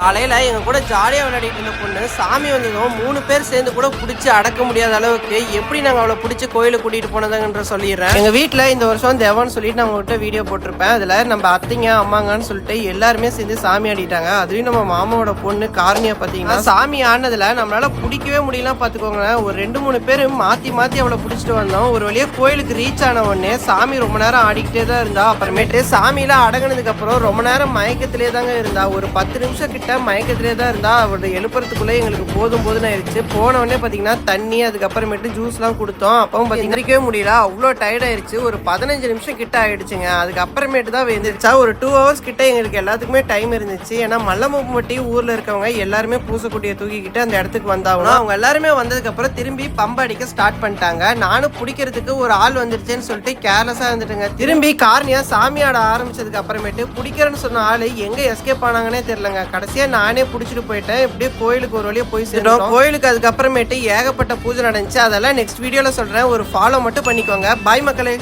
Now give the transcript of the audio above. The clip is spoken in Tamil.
காலையில எங்க கூட ஜாலியா விளையாடிட்டு இருந்த பொண்ணு சாமி வந்ததும் 3 பேர் சேர்ந்து கூட பிடிச்சி அடக்க முடியாத அளவுக்கு எப்படி நாங்க அவளை பிடிச்சி கோயிலுக்கு கூட்டிட்டு போனதுன்ற சொல்லிடுறேன். எங்க வீட்டுல இந்த வருஷம் தேவன்னு சொல்லிட்டு நான் உங்ககிட்ட வீடியோ போட்டிருப்பேன். அதுல நம்ம அத்தைங்க அம்மாங்கன்னு சொல்லிட்டு எல்லாருமே சேர்ந்து சாமி ஆடிட்டாங்க. அதுவும் நம்ம மாமாவோட பொண்ணு காரணியா பாத்தீங்கன்னா சாமி ஆடினதுல நம்மளால பிடிக்கவே முடியல பாத்துக்கோங்க. ஒரு 2-3 பேர் மாத்தி மாத்தி அவளை பிடிச்சிட்டு வந்தோம். ஒரு வழியா கோயிலுக்கு ரீச் ஆன உடனே சாமி ரொம்ப நேரம் ஆடிக்கிட்டே தான் இருந்தா. அப்புறமேட்டு சாமியெல்லாம் அடங்கினதுக்கு அப்புறம் ரொம்ப நேரம் மயக்கத்திலே தாங்க இருந்தா. ஒரு 10 நிமிஷம் கிட்ட மயக்கத்திலே தான் இருந்தா. அவருடைய எழுப்புறதுக்குள்ளே எங்களுக்கு போதும்னு ஆயிடுச்சு. போன உடனே பாத்தீங்கன்னா தண்ணி அதுக்கப்புறமேட்டு ஜூஸ் எல்லாம் கொடுத்தோம். அப்பவும் பாத்தீங்கன்னா முடியல, அவ்வளோ டயர்ட் ஆயிடுச்சு. ஒரு 15 நிமிஷம் கிட்ட ஆயிடுச்சுங்க. அதுக்கப்புறமேட்டு தான் வந்துருச்சா. ஒரு 2 ஹவர்ஸ் கிட்ட எங்களுக்கு எல்லாத்துக்குமே டைம் இருந்துச்சு. ஏன்னா மல்லமுப்பட்டி ஊர்ல இருக்கவங்க எல்லாருமே பூசக்குட்டியை தூக்கிக்கிட்டு அந்த இடத்துக்கு வந்தாங்கன்னா அவங்க எல்லாருமே வந்ததுக்கு அப்புறம் திரும்பி பம்பு அடிக்க ஸ்டார்ட் பண்ணிட்டாங்க. நானும் பிடிக்கிறதுக்கு ஒரு ஆள் வந்துருச்சுன்னு சொல்லிட்டு கேர்லெஸ்ஸா இருந்துட்டுங்க. திரும்பி காரணியா சாமியாட ஆரம்பிச்சதுக்கு அப்புறமேட்டு பிடிக்கிறேன்னு சொன்ன ஆளு எங்க எஸ்கேப் ஆனாங்கன்னே தெரியலங்க. கடைசியா நானே புடிச்சிட்டு போயிட்டேன். இப்படியே கோயிலுக்கு ஒரு வழியா போய் சேர்ந்தோம். கோயிலுக்கு அதுக்கப்புறமேட்டு ஏகப்பட்ட பூஜை நடந்துச்சு. அதெல்லாம் நெக்ஸ்ட் வீடியோல சொல்றேன். ஒரு ஃபாலோ மட்டும் பண்ணிக்கோங்க. பாய் மக்களே.